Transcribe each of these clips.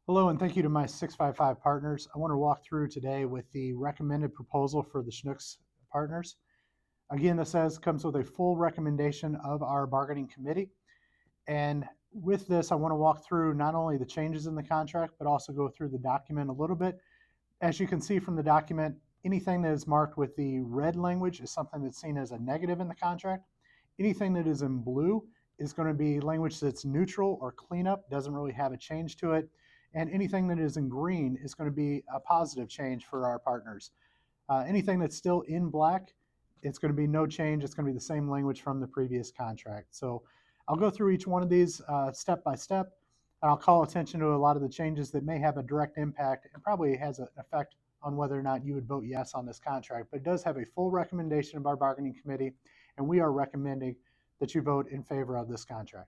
Hello, and thank you to my 655 partners. I want to walk through today with the recommended proposal for the Schnucks partners. Again, comes with a full recommendation of our bargaining committee. And with this, I want to walk through not only the changes in the contract, but also go through the document a little bit. As you can see from the document, anything that is marked with the red language is something that's seen as a negative in the contract. Anything that is in blue is going to be language that's neutral or cleanup, doesn't really have a change to it. And anything that is in green is going to be a positive change for our partners. Anything that's still in black, it's going to be no change. It's going to be the same language from the previous contract. So I'll go through each one of these step by step, and I'll call attention to a lot of the changes that may have a direct impact and probably has an effect on whether or not you would vote yes on this contract. But it does have a full recommendation of our bargaining committee, and we are recommending that you vote in favor of this contract.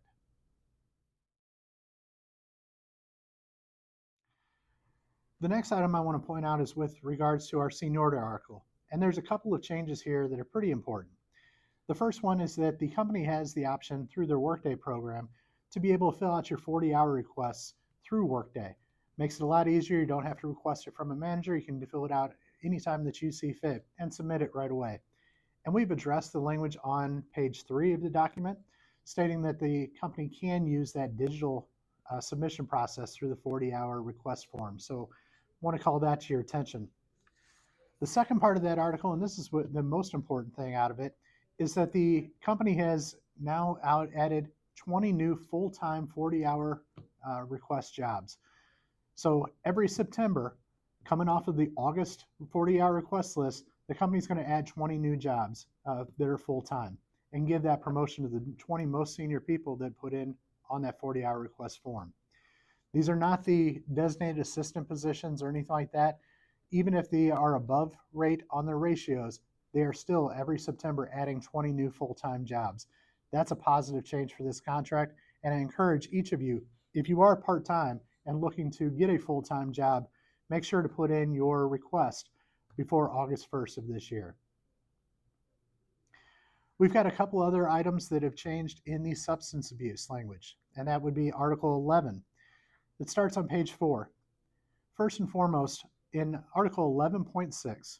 The next item I want to point out is with regards to our seniority article. And there's a couple of changes here that are pretty important. The first one is that the company has the option through their Workday program to be able to fill out your 40-hour requests through Workday. Makes it a lot easier. You don't have to request it from a manager. You can fill it out anytime that you see fit and submit it right away. And we've addressed the language on page 3 of the document, stating that the company can use that digital submission process through the 40-hour request form. So I want to call that to your attention. The second part of that article, and this is what the most important thing out of it, is that the company has now added 20 new full-time 40-hour request jobs. So every September, coming off of the August 40-hour request list, the company's going to add 20 new jobs that are full-time and give that promotion to the 20 most senior people that put in on that 40-hour request form. These are not the designated assistant positions or anything like that. Even if they are above rate on their ratios, they are still every September adding 20 new full-time jobs. That's a positive change for this contract, and I encourage each of you, if you are part-time and looking to get a full-time job, make sure to put in your request before August 1st of this year. We've got a couple other items that have changed in the substance abuse language, and that would be Article 11. It starts on page 4. First and foremost, in Article 11.6,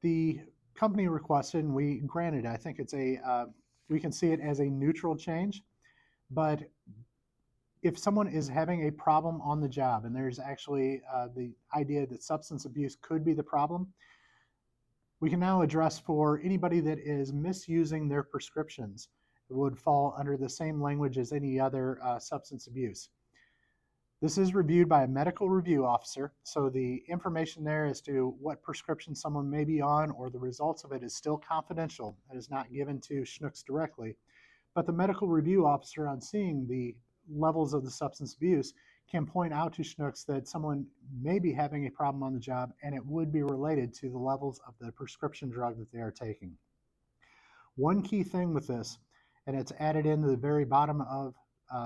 the company requested, and we granted, I think it's we can see it as a neutral change, but if someone is having a problem on the job, and there's actually the idea that substance abuse could be the problem, we can now address for anybody that is misusing their prescriptions. It would fall under the same language as any other substance abuse. This is reviewed by a medical review officer, so the information there as to what prescription someone may be on or the results of it is still confidential. It is not given to Schnucks directly. But the medical review officer, on seeing the levels of the substance abuse, can point out to Schnucks that someone may be having a problem on the job, and it would be related to the levels of the prescription drug that they are taking. One key thing with this, and it's added into the very bottom of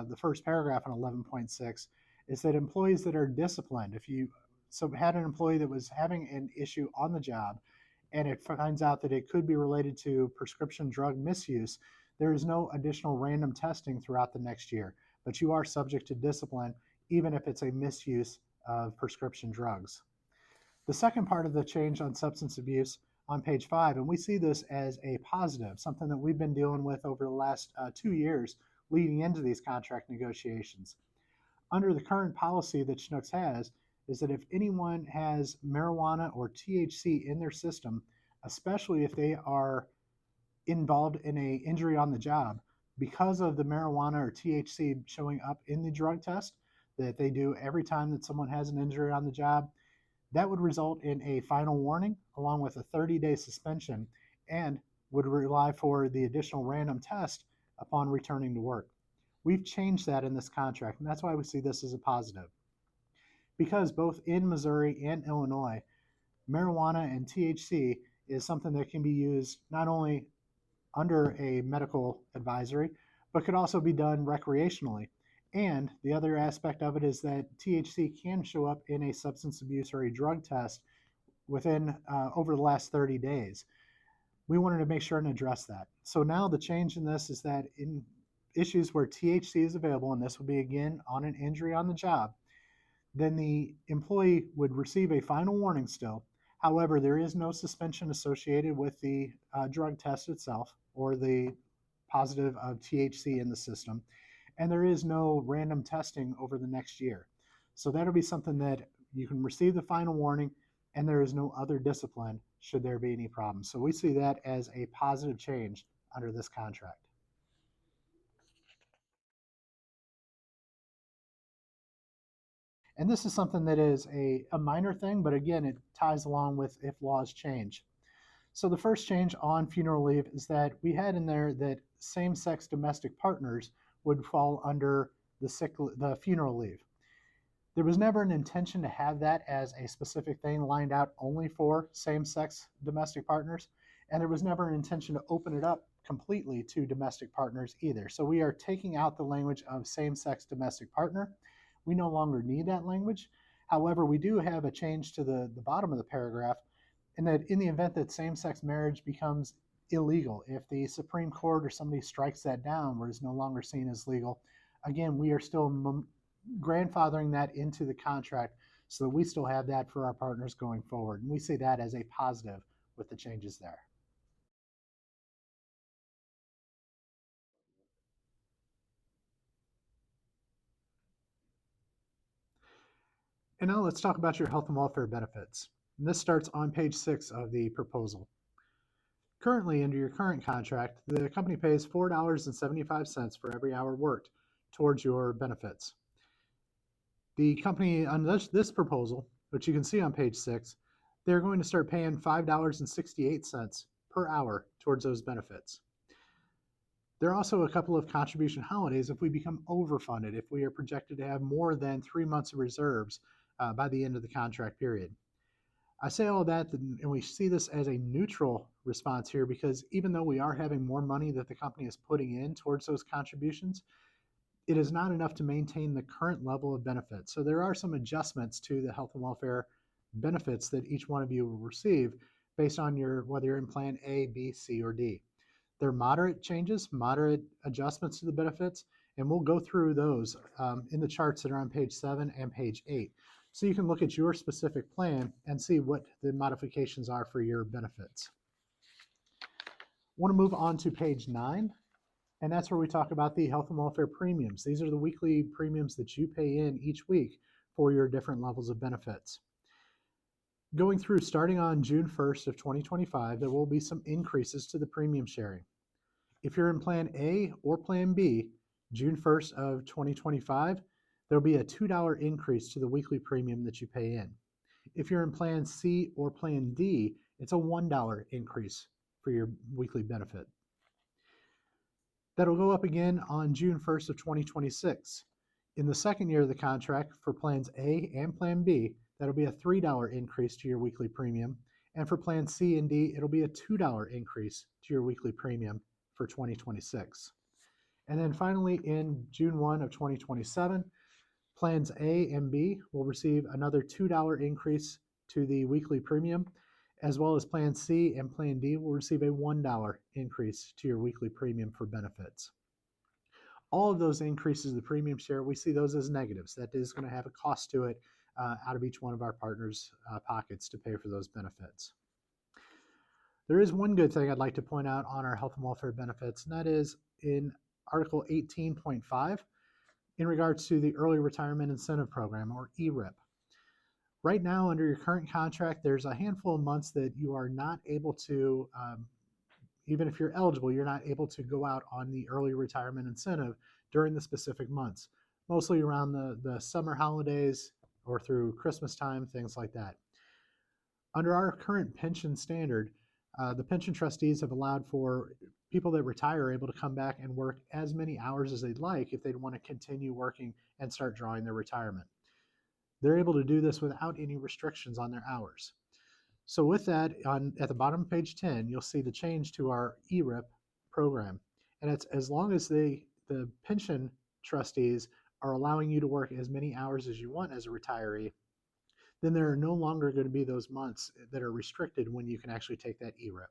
the first paragraph in 11.6, is that employees that are disciplined, if you had an employee that was having an issue on the job and it finds out that it could be related to prescription drug misuse, there is no additional random testing throughout the next year, but you are subject to discipline even if it's a misuse of prescription drugs. The second part of the change on substance abuse on page 5, and we see this as a positive, something that we've been dealing with over the last 2 years leading into these contract negotiations. Under the current policy that Schnucks has, is that if anyone has marijuana or THC in their system, especially if they are involved in an injury on the job, because of the marijuana or THC showing up in the drug test that they do every time that someone has an injury on the job, that would result in a final warning along with a 30-day suspension and would rely for the additional random test upon returning to work. We've changed that in this contract, and that's why we see this as a positive. Because both in Missouri and Illinois, marijuana and THC is something that can be used not only under a medical advisory, but could also be done recreationally. And the other aspect of it is that THC can show up in a substance abuse or a drug test within over the last 30 days. We wanted to make sure and address that. So now the change in this is that in issues where THC is available, and this will be again on an injury on the job, then the employee would receive a final warning still. However, there is no suspension associated with the drug test itself or the positive of THC in the system, and there is no random testing over the next year. So that'll be something that you can receive the final warning, and there is no other discipline should there be any problems. So we see that as a positive change under this contract. And this is something that is a minor thing, but again, it ties along with if laws change. So the first change on funeral leave is that we had in there that same-sex domestic partners would fall under the funeral leave. There was never an intention to have that as a specific thing lined out only for same-sex domestic partners, and there was never an intention to open it up completely to domestic partners either. So we are taking out the language of same-sex domestic partner. We no longer need that language. However, we do have a change to the bottom of the paragraph in that in the event that same-sex marriage becomes illegal, if the Supreme Court or somebody strikes that down where it's no longer seen as legal, again, we are still grandfathering that into the contract so that we still have that for our partners going forward. And we see that as a positive with the changes there. And now let's talk about your health and welfare benefits. And this starts on page 6 of the proposal. Currently, under your current contract, the company pays $4.75 for every hour worked towards your benefits. The company, on this proposal, which you can see on page 6, they're going to start paying $5.68 per hour towards those benefits. There are also a couple of contribution holidays if we become overfunded, if we are projected to have more than 3 months of reserves by the end of the contract period. I say all that, and we see this as a neutral response here because even though we are having more money that the company is putting in towards those contributions, it is not enough to maintain the current level of benefits. So there are some adjustments to the health and welfare benefits that each one of you will receive based on whether you're in plan A, B, C, or D. They're moderate changes, moderate adjustments to the benefits, and we'll go through those in the charts that are on page 7 and page 8. So you can look at your specific plan and see what the modifications are for your benefits. I want to move on to page 9, and that's where we talk about the health and welfare premiums. These are the weekly premiums that you pay in each week for your different levels of benefits. Going through starting on June 1st of 2025, there will be some increases to the premium sharing. If you're in plan A or plan B, June 1st of 2025, there'll be a $2 increase to the weekly premium that you pay in. If you're in plan C or plan D, it's a $1 increase for your weekly benefit. That'll go up again on June 1st of 2026. In the second year of the contract for plans A and plan B, that'll be a $3 increase to your weekly premium. And for plan C and D, it'll be a $2 increase to your weekly premium for 2026. And then finally, in June 1 of 2027, plans A and B will receive another $2 increase to the weekly premium, as well as plan C and plan D will receive a $1 increase to your weekly premium for benefits. All of those increases of the premium share, we see those as negatives. That is going to have a cost to it out of each one of our partners' pockets to pay for those benefits. There is one good thing I'd like to point out on our health and welfare benefits, and that is in Article 18.5 in regards to the Early Retirement Incentive Program, or ERIP. Right now, under your current contract, there's a handful of months that you are not able to, even if you're eligible, you're not able to go out on the early retirement incentive during the specific months, mostly around the summer holidays or through Christmas time, things like that. Under our current pension standard, the pension trustees have allowed for people that retire able to come back and work as many hours as they'd like if they'd want to continue working and start drawing their retirement. They're able to do this without any restrictions on their hours. So with that, at the bottom of page 10, you'll see the change to our ERIP program. And it's as long as the pension trustees are allowing you to work as many hours as you want as a retiree, then there are no longer going to be those months that are restricted when you can actually take that ERIP.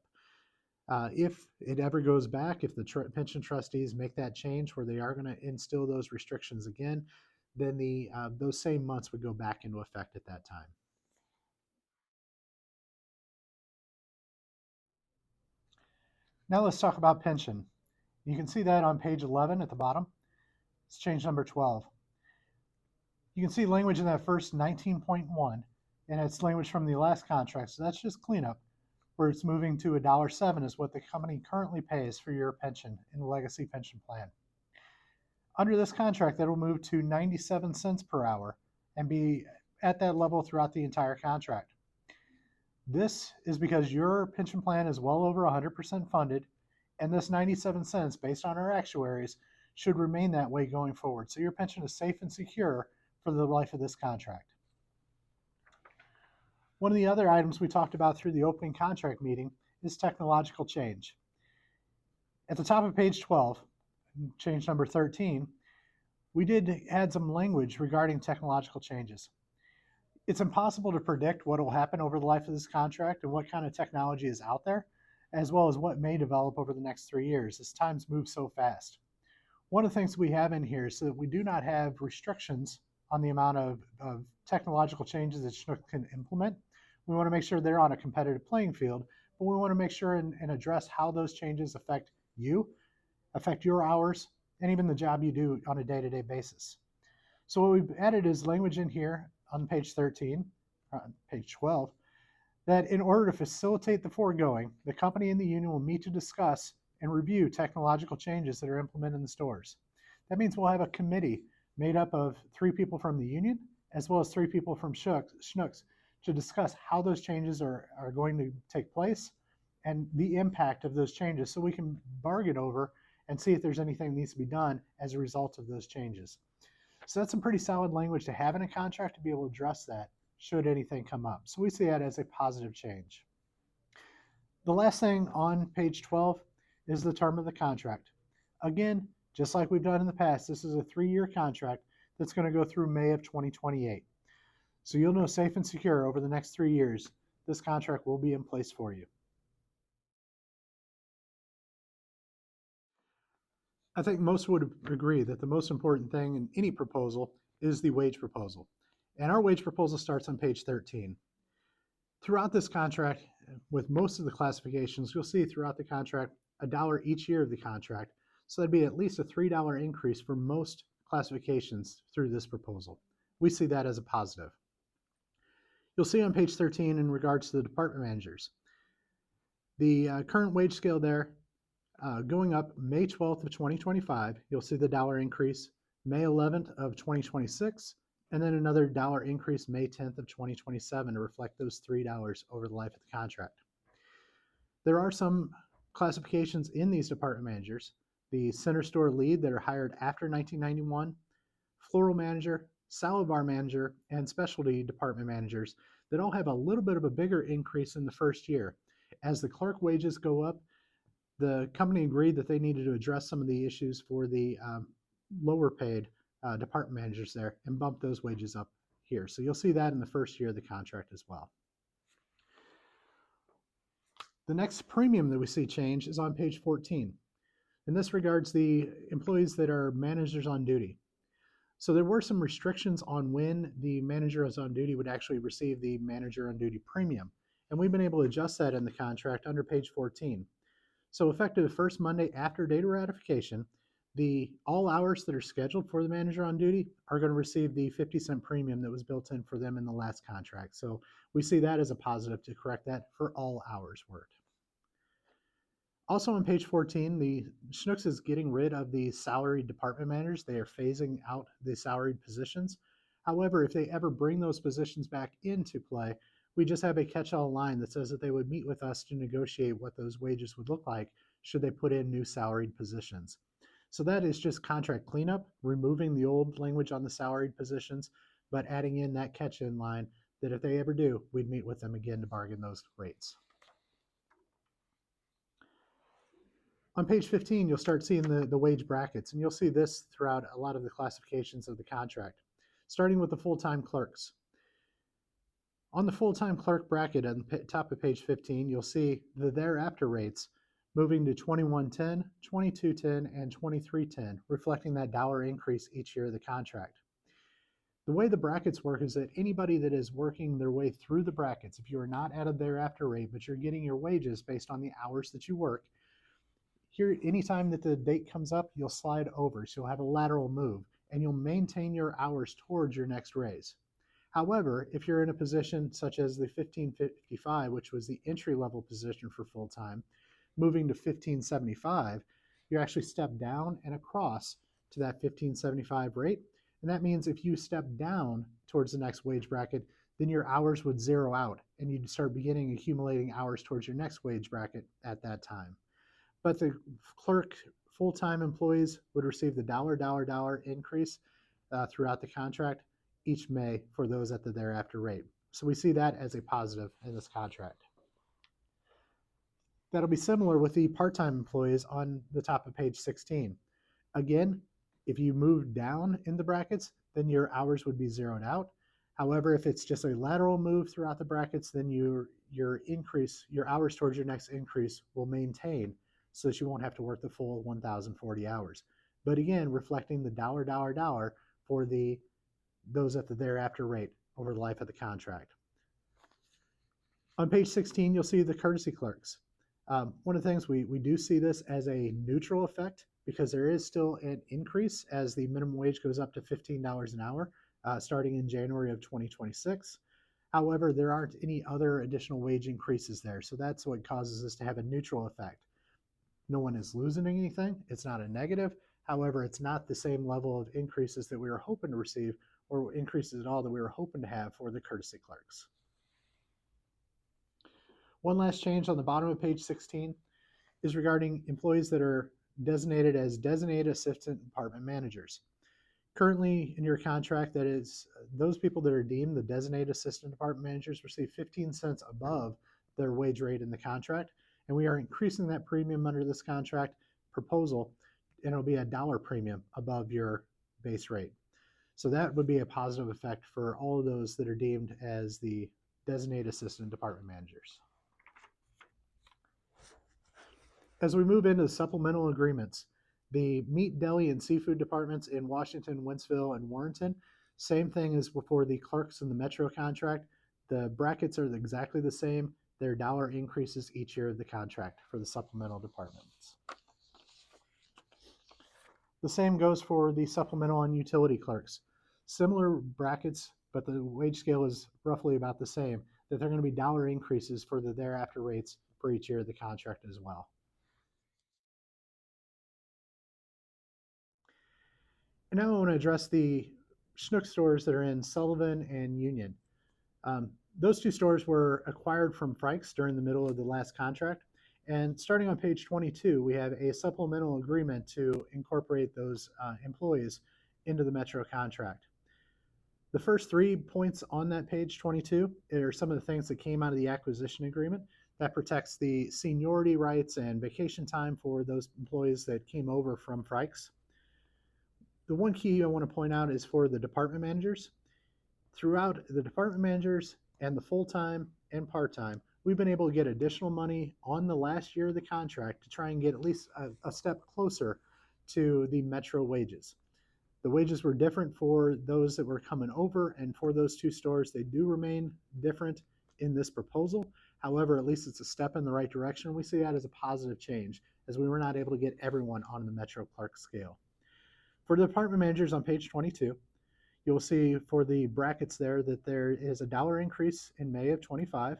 If it ever goes back, if the pension trustees make that change where they are going to instill those restrictions again, then those same months would go back into effect at that time. Now let's talk about pension. You can see that on page 11 at the bottom. It's change number 12. You can see language in that first 19.1, and it's language from the last contract, so that's just cleanup, where it's moving to $1.07 is what the company currently pays for your pension in the legacy pension plan. Under this contract, that will move to 97 cents per hour and be at that level throughout the entire contract. This is because your pension plan is well over 100% funded, and this 97 cents, based on our actuaries, should remain that way going forward. So your pension is safe and secure for the life of this contract. One of the other items we talked about through the opening contract meeting is technological change. At the top of page 12, change number 13, we did add some language regarding technological changes. It's impossible to predict what will happen over the life of this contract and what kind of technology is out there, as well as what may develop over the next 3 years as times move so fast. One of the things we have in here is so that we do not have restrictions on the amount of technological changes that Schnucks can implement. We want to make sure they're on a competitive playing field, but we want to make sure and address how those changes affect you, affect your hours, and even the job you do on a day-to-day basis. So what we've added is language in here on page 13, page 12, that in order to facilitate the foregoing, the company and the union will meet to discuss and review technological changes that are implemented in the stores. That means we'll have a committee made up of 3 people from the union as well as 3 people from Schnucks to discuss how those changes are going to take place and the impact of those changes so we can bargain over and see if there's anything that needs to be done as a result of those changes. So that's some pretty solid language to have in a contract to be able to address that should anything come up. So we see that as a positive change. The last thing on page 12 is the term of the contract. Again, just like we've done in the past, this is a 3-year contract that's going to go through May of 2028. So you'll know safe and secure over the next 3 years, this contract will be in place for you. I think most would agree that the most important thing in any proposal is the wage proposal. And our wage proposal starts on page 13. Throughout this contract, with most of the classifications, you'll see throughout the contract $1 each year of the contract. So that'd be at least a $3 increase for most classifications through this proposal. We see that as a positive. You'll see on page 13 in regards to the department managers, the current wage scale there, going up May 12th of 2025, you'll see the dollar increase, May 11th of 2026, and then another dollar increase May 10th of 2027 to reflect those $3 over the life of the contract. There are some classifications in these department managers, the center store lead that are hired after 1991, floral manager, salad bar manager, and specialty department managers that all have a little bit of a bigger increase in the first year. As the clerk wages go up, the company agreed that they needed to address some of the issues for the lower paid department managers there and bump those wages up here. So you'll see that in the first year of the contract as well. The next premium that we see change is on page 14. And this regards the employees that are managers on duty. So there were some restrictions on when the manager is on duty would actually receive the manager on duty premium. And we've been able to adjust that in the contract under page 14. So effective the first Monday after date of ratification, all hours that are scheduled for the manager on duty are going to receive the 50-cent premium that was built in for them in the last contract. So we see that as a positive to correct that for all hours worked. Also on page 14, the Schnucks is getting rid of the salaried department managers. They are phasing out the salaried positions. However, if they ever bring those positions back into play, we just have a catch-all line that says that they would meet with us to negotiate what those wages would look like should they put in new salaried positions. So that is just contract cleanup, removing the old language on the salaried positions, but adding in that catch-in line that if they ever do, we'd meet with them again to bargain those rates. On page 15, you'll start seeing the wage brackets, and you'll see this throughout a lot of the classifications of the contract, starting with the full-time clerks. On the full-time clerk bracket at the top of page 15, you'll see the thereafter rates moving to $21.10, $22.10, and $23.10, reflecting that dollar increase each year of the contract. The way the brackets work is that anybody that is working their way through the brackets, if you are not at a thereafter rate, but you're getting your wages based on the hours that you work, here, anytime that the date comes up, you'll slide over. So you'll have a lateral move and you'll maintain your hours towards your next raise. However, if you're in a position such as the 1555, which was the entry level position for full time, moving to 1575, you actually step down and across to that 1575 rate. And that means if you step down towards the next wage bracket, then your hours would zero out and you'd start beginning accumulating hours towards your next wage bracket at that time. But the clerk full-time employees would receive the dollar increase throughout the contract each May for those at the thereafter rate. So we see that as a positive in this contract. That'll be similar with the part-time employees on the top of page 16. Again, if you move down in the brackets, then your hours would be zeroed out. However, if it's just a lateral move throughout the brackets, then your hours towards your next increase will maintain so that you won't have to work the full 1,040 hours. But again, reflecting the dollar for those at the thereafter rate over the life of the contract. On page 16, you'll see the courtesy clerks. One of the things we do see this as a neutral effect because there is still an increase as the minimum wage goes up to $15 an hour starting in January of 2026. However, there aren't any other additional wage increases there, so that's what causes us to have a neutral effect. No one is losing anything. It's not a negative. However, it's not the same level of increases that we were hoping to receive or increases at all that we were hoping to have for the courtesy clerks. One last change on the bottom of page 16 is regarding employees that are designated as designated assistant department managers. Currently in your contract, that is, those people that are deemed the designated assistant department managers receive 15 cents above their wage rate in the contract. And we are increasing that premium under this contract proposal, and it'll be $1 premium above your base rate. So that would be a positive effect for all of those that are deemed as the designated assistant department managers. As we move into the supplemental agreements, the meat, deli, and seafood departments in Washington, Wentzville, and Warrenton, same thing as before the clerks in the Metro contract. The brackets are exactly the same. Their dollar increases each year of the contract for the supplemental departments. The same goes for the supplemental and utility clerks. Similar brackets, but the wage scale is roughly about the same, that they're going to be dollar increases for the thereafter rates for each year of the contract as well. And now I want to address the Schnucks stores that are in Sullivan and Union. Those two stores were acquired from Frykes during the middle of the last contract. And starting on page 22, we have a supplemental agreement to incorporate those employees into the Metro contract. The first 3 points on that page 22 are some of the things that came out of the acquisition agreement that protects the seniority rights and vacation time for those employees that came over from Frykes. The one key I want to point out is for the department managers. Throughout the department managers and the full-time and part-time, we've been able to get additional money on the last year of the contract to try and get at least a step closer to the Metro wages. The wages were different for those that were coming over, and for those two stores, they do remain different in this proposal. However, at least it's a step in the right direction. We see that as a positive change, as we were not able to get everyone on the Metro clerk scale. For the department managers on page 22, you'll see for the brackets there that there is a dollar increase in May of 25,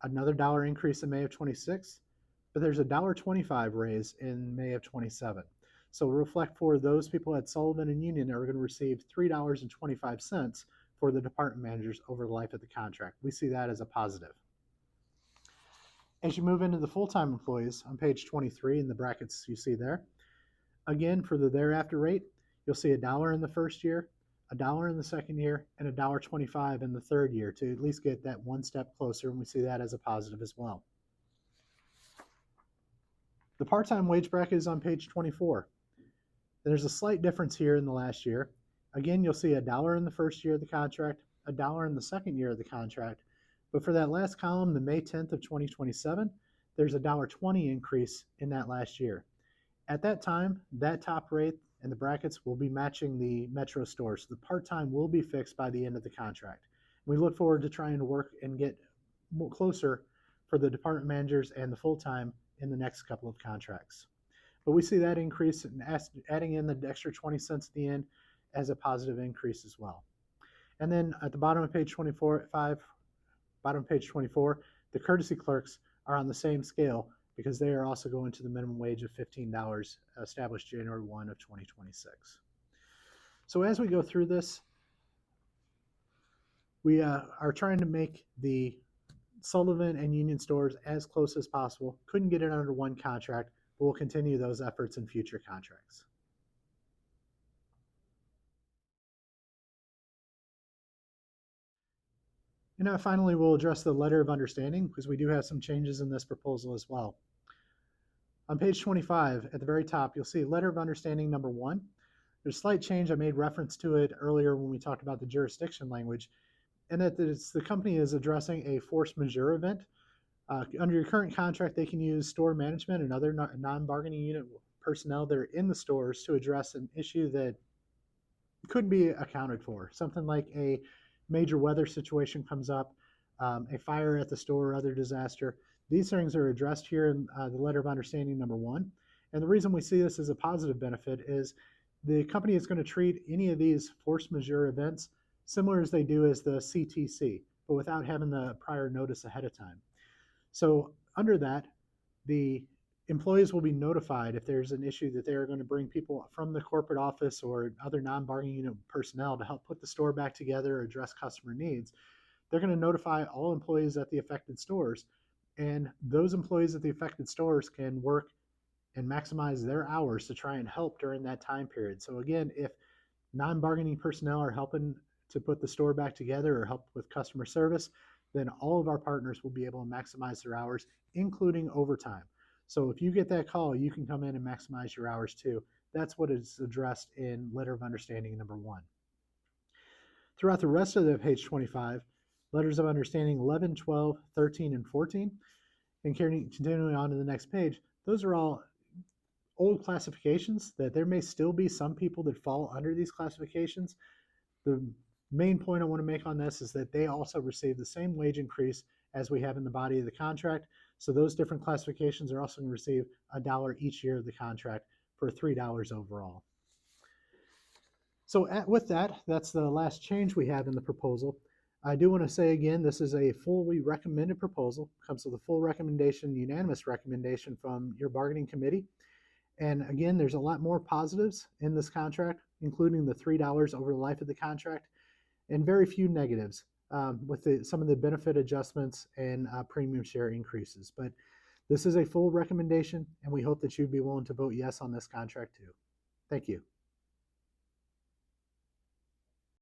another dollar increase in May of 26, but there's a $1.25 raise in May of 27. So reflect for those people at Sullivan and Union that are going to receive $3.25 for the department managers over the life of the contract. We see that as a positive. As you move into the full-time employees on page 23 in the brackets you see there, again, for the thereafter rate, you'll see $1 in the first year, $1 in the second year, and $1.25 in the third year to at least get that one step closer, and we see that as a positive as well. The part-time wage bracket is on page 24. There's a slight difference here in the last year. Again, you'll see $1 in the first year of the contract, $1 in the second year of the contract, but for that last column, the May 10th of 2027, there's a $1.20 increase in that last year. At that time, that top rate and the brackets will be matching the Metro stores. So the part-time will be fixed by the end of the contract. We look forward to trying to work and get closer for the department managers and the full-time in the next couple of contracts. But we see that increase and adding in the extra 20 cents at the end as a positive increase as well. And then at the bottom of page 24, bottom of page 24, the courtesy clerks are on the same scale because they are also going to the minimum wage of $15 established January 1 of 2026. So as we go through this, we are trying to make the Sullivan and Union stores as close as possible. Couldn't get it under one contract, but we'll continue those efforts in future contracts. And now finally, we'll address the letter of understanding because we do have some changes in this proposal as well. On page 25, at the very top, you'll see letter of understanding number 1. There's a slight change. I made reference to it earlier when we talked about the jurisdiction language, and that the company is addressing a force majeure event. Under your current contract, they can use store management and other non-bargaining unit personnel that are in the stores to address an issue that could be accounted for. Something like a major weather situation comes up, a fire at the store or other disaster. These things are addressed here in the letter of understanding number 1. And the reason we see this as a positive benefit is the company is going to treat any of these force majeure events similar as they do as the CTC, but without having the prior notice ahead of time. So under that, the employees will be notified if there's an issue that they're going to bring people from the corporate office or other non-bargaining unit personnel to help put the store back together or address customer needs. They're going to notify all employees at the affected stores, and those employees at the affected stores can work and maximize their hours to try and help during that time period. So again, if non-bargaining personnel are helping to put the store back together or help with customer service, then all of our partners will be able to maximize their hours, including overtime. So if you get that call, you can come in and maximize your hours too. That's what is addressed in letter of understanding number 1. Throughout the rest of the page 25, letters of understanding 11, 12, 13, and 14, and continuing on to the next page, those are all old classifications that there may still be some people that fall under these classifications. The main point I want to make on this is that they also receive the same wage increase as we have in the body of the contract. So those different classifications are also going to receive $1 each year of the contract for $3 overall. So with that, that's the last change we have in the proposal. I do want to say again, this is a fully recommended proposal. It comes with a full recommendation, unanimous recommendation from your bargaining committee. And again, there's a lot more positives in this contract, including the $3 over the life of the contract, and very few negatives with some of the benefit adjustments and premium share increases. But this is a full recommendation, and we hope that you'd be willing to vote yes on this contract too. Thank you.